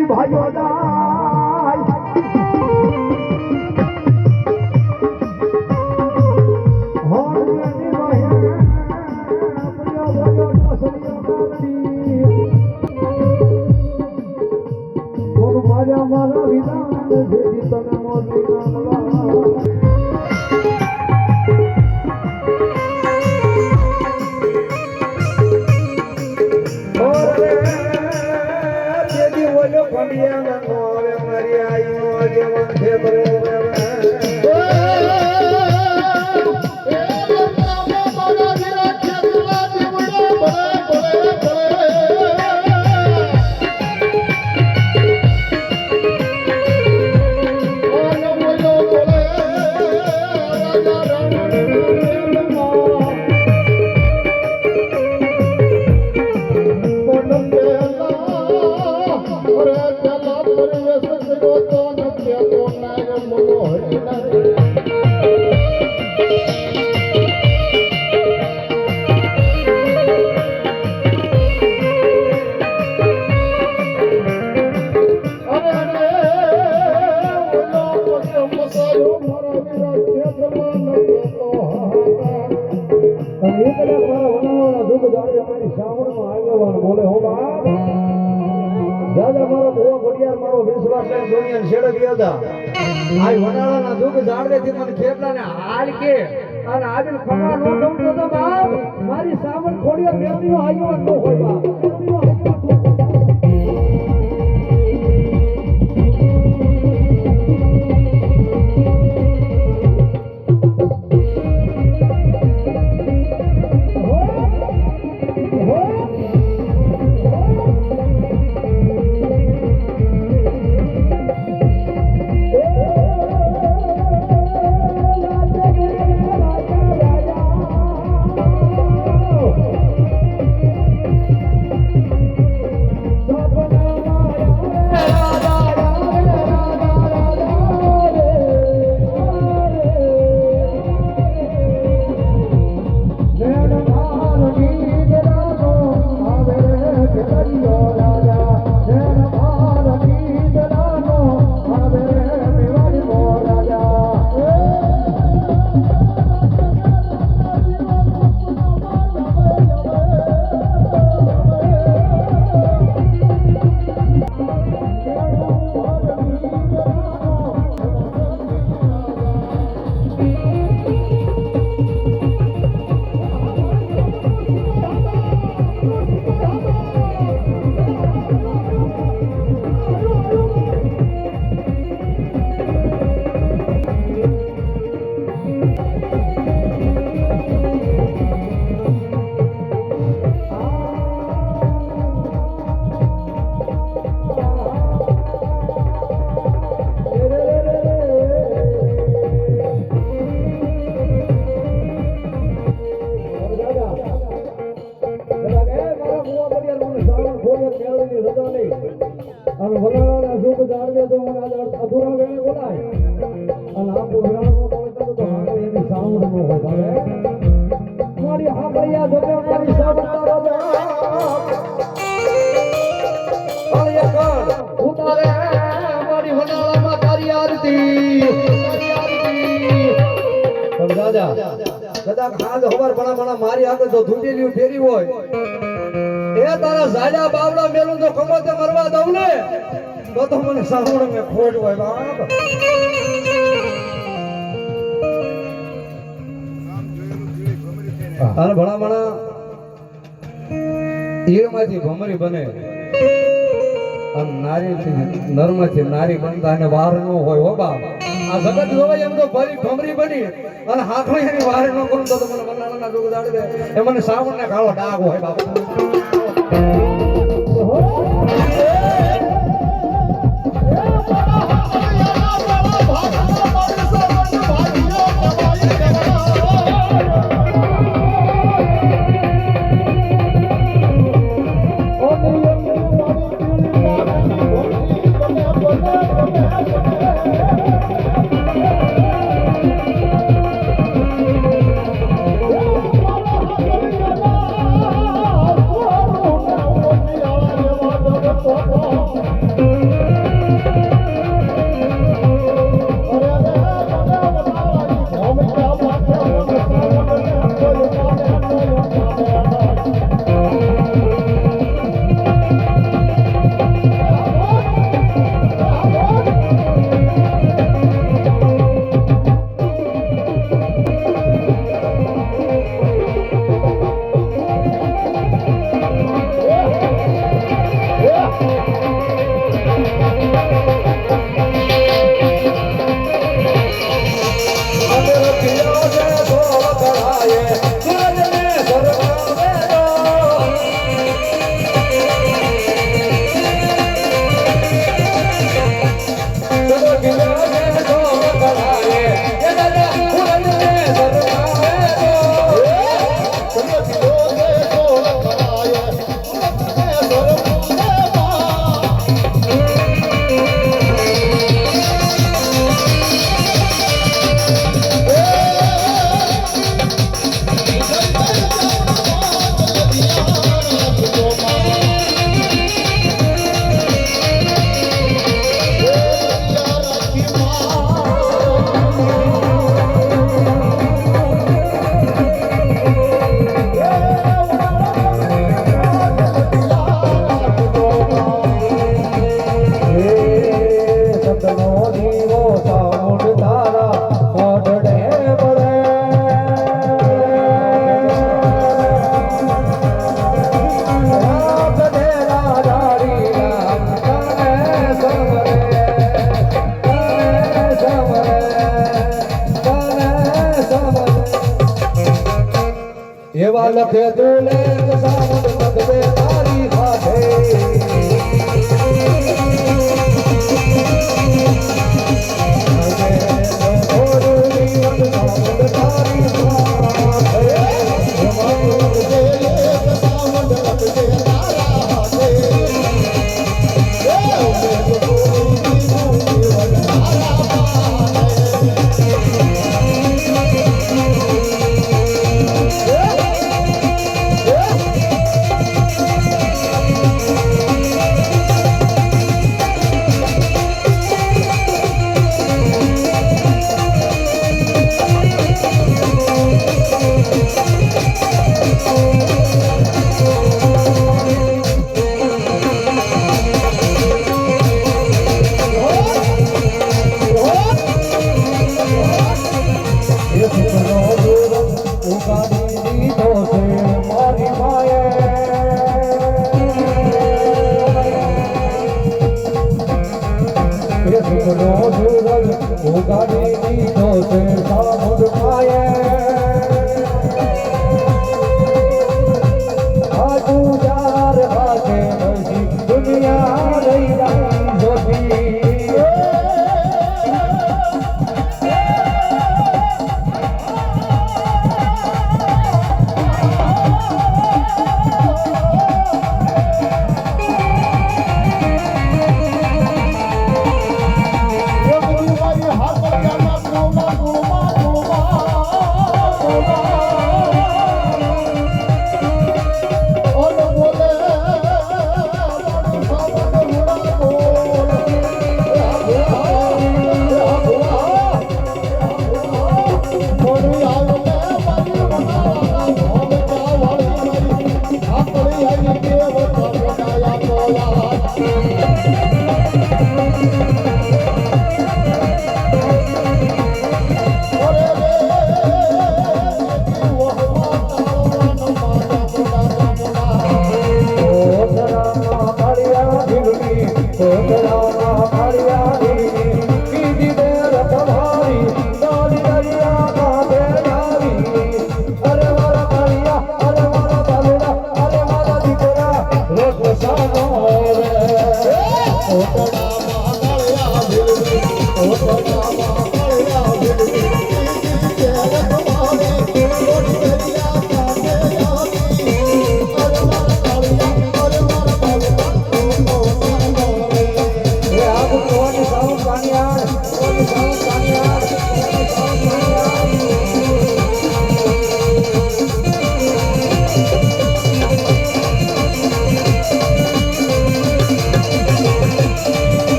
અહીંયાથી ભાગ્યો જાય મારા વિધાન જેથી તને મોરલી મારી સાવણ ખોડિયા મેળવી આવ્યો ન હોય મારી આગળ જો ધૂંટેલી ફેરી હોય એ તારા ઝાડા બાવડા મેલું તો કમોતે મરવા દઉં ને તો મને સાંભળો મે ખોટ હોય બાપ અને ભણામણા ઈળમાંથી ભમરી બને અને નારીથી નરમાંથી નારી બનતા અને વાર ન હોય હો બાપ આ જગત જોવાય એમ તો ભરી ભમરી બની અને હાથો એની વાર ન કરું તો મને મનાળાના જોગ દાડે એ મને સાવણને કાળો ડાઘ હોય બાપ Oh, એવા લખે તુલે સામુદ લખે તારી સાથે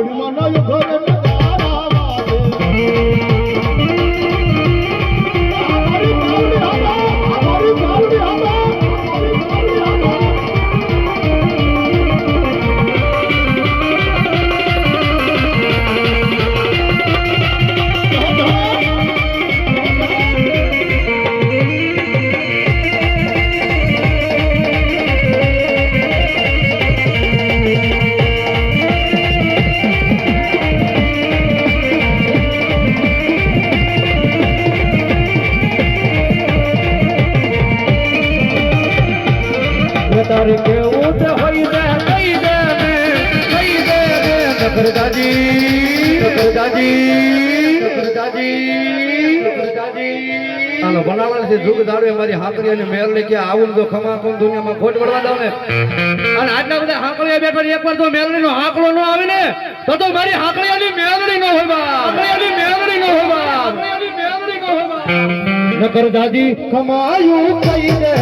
મારોડીમાં નયો ઘરે નજારા વાગે અમારી મારોડી આવા તારી કેવું તે હોય દે કઈ દે આનો બનાવવાનો છે જુગ દાડે મારી હાકરી અને મેરલી કે આવું તો ખમા કોમ દુનિયામાં ખોટ પડવા દઉં ને અને આટલા બધા હાકરીએ બેઠો એકવાર તો મેરલી નો હાકલો ન આવે ને તો મારી હાકરીની મેરલી ન હોય બા હાકરીની મેરલી ન હોય બા હાકરીની મેરલી ન હોય બા નકર દાદી કમાયું કઈ દે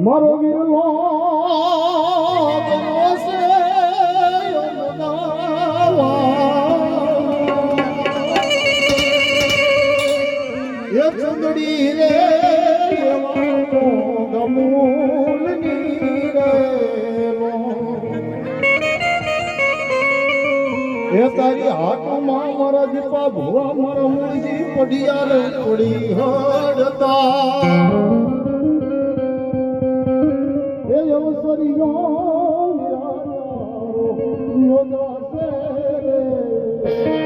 મારો વીરલો બનોસે એ ચંદડી રે ગમૂલ ની રે એ તારી હાથમાં મારા દીપા ભુવા મારા મૂળજી પડિયાર પડી હડતા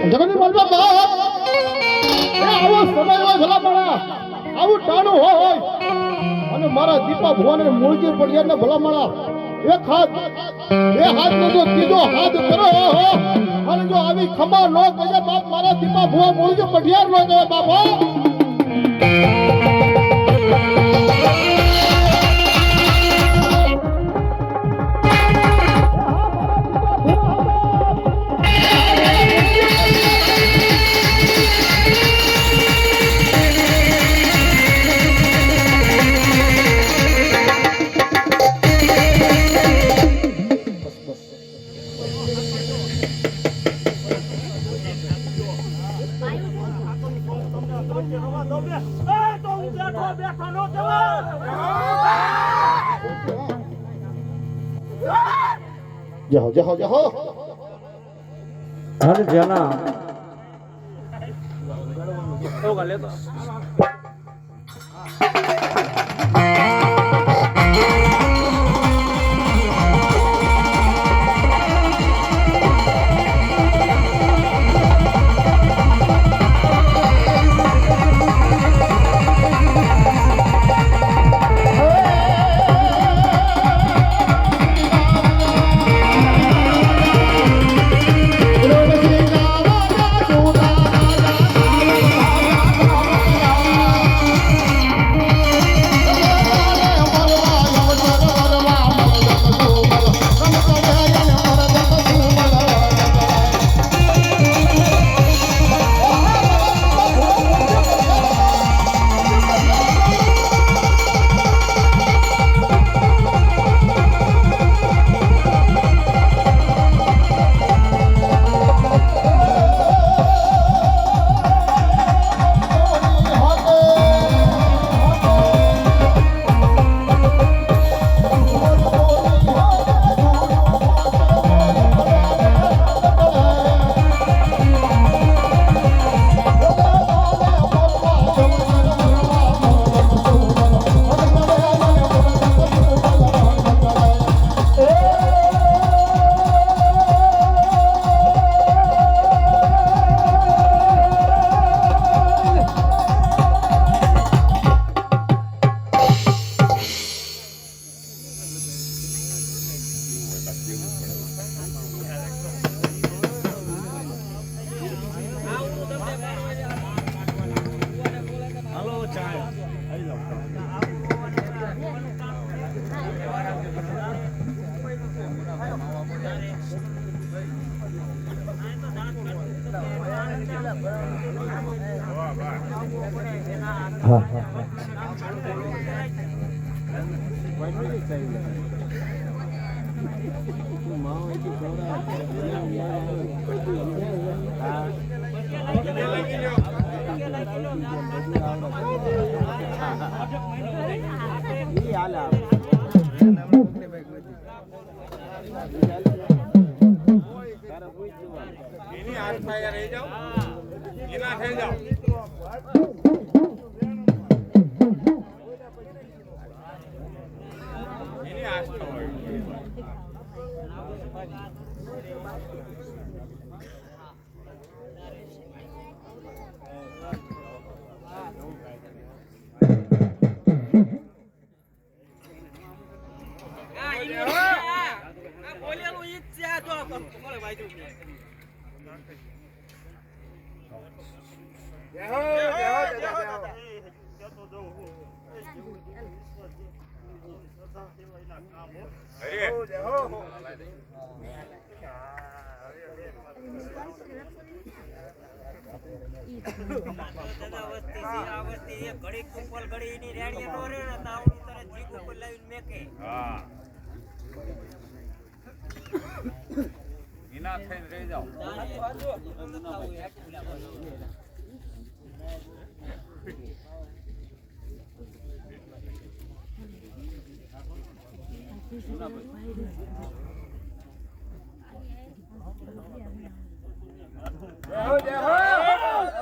જગની બોલવા બાપ આવો સમય હોય ભલા માણા આવું ટાણું હોય અને મારા દીપા ભુવાને મૂળજી પડિયાને ભલા માણા એક હાથ નો જો ત્રીજો હાથ કરો અને જો આવી ખમા ન કહે બાપ મારા દીપા ભુવા મૂળજી પડિયાર ન કહે બાપો જાઓ જાઓ જાઓ હર જના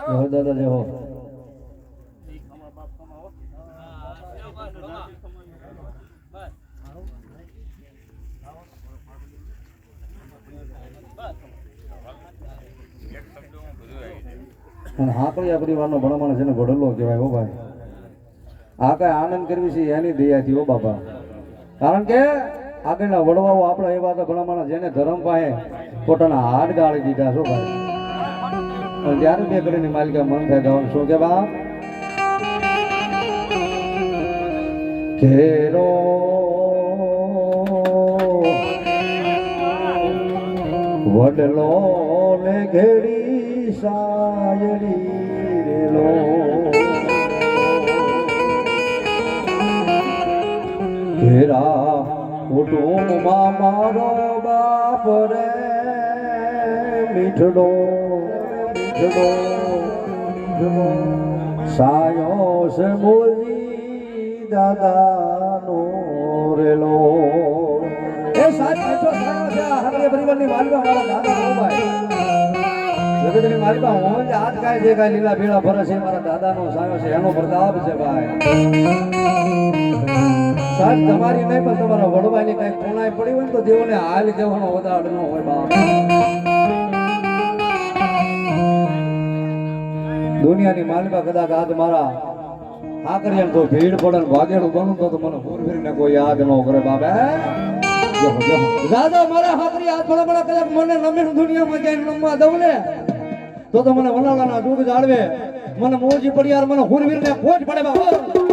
હા દાદા જય હો હાકળિયા પરિવારનો ભણમાણ છે ને ઘડલો કહેવાય હો ભાઈ. આ કઈ આનંદ કરવી છે એની દયાથી હો બાપા. કારણ કે આગળના વડવાઓ આપણા એવા હતા ભણમાણા જેને ધર્મ પાસે પોતાના હાથ ગાળી દીધા છો ભાઈ. ત્યારે બે ઘડીની માલિકા મન થાય ગાવાનું શું કે બા ઘેરો વડલો ને ઘેડી સાયડી રેલો ઘેરા કુટુંબમાં મારો બાપ રે મીઠડો સાયો છે મોજી દાદાનો રેલો એ એ સાહેબ મેઠો સાયો છે આ હાકરે પરિવારની માલિકા મારા દાદા ગોભાઈ જગતની માલિકા હું જ હાથ કાય છે કાય લીલા ભેળા ભરે છે મારા દાદાનો સાયો છે એનો પ્રતાપ છે ભાઈ સાહેબ તમારી નહીં પણ તમારા વડવાની કઈ કોણાઈ પડી હોય ને તો દેવોને હાલ જવાનો વધાર ન હોય બાપ દુનિયાની માલિકા કદાચ આજ મારા હાકરિયાને કોઈ ભીડ પડે ને ભાગેડું બનું તો મને પૂરવીને કોઈ યાદ ન કરે બાપ દાદા મારા હાકરી હાથ ભલા ભલા કદાચ મને નમે દુનિયામાં ક્યાંય નમવા દઉં ને તો મને વલાલાના દૂધ જાળવે મને મોજી પડિયાર મને હુરવીરને ખોટ પડે બાપ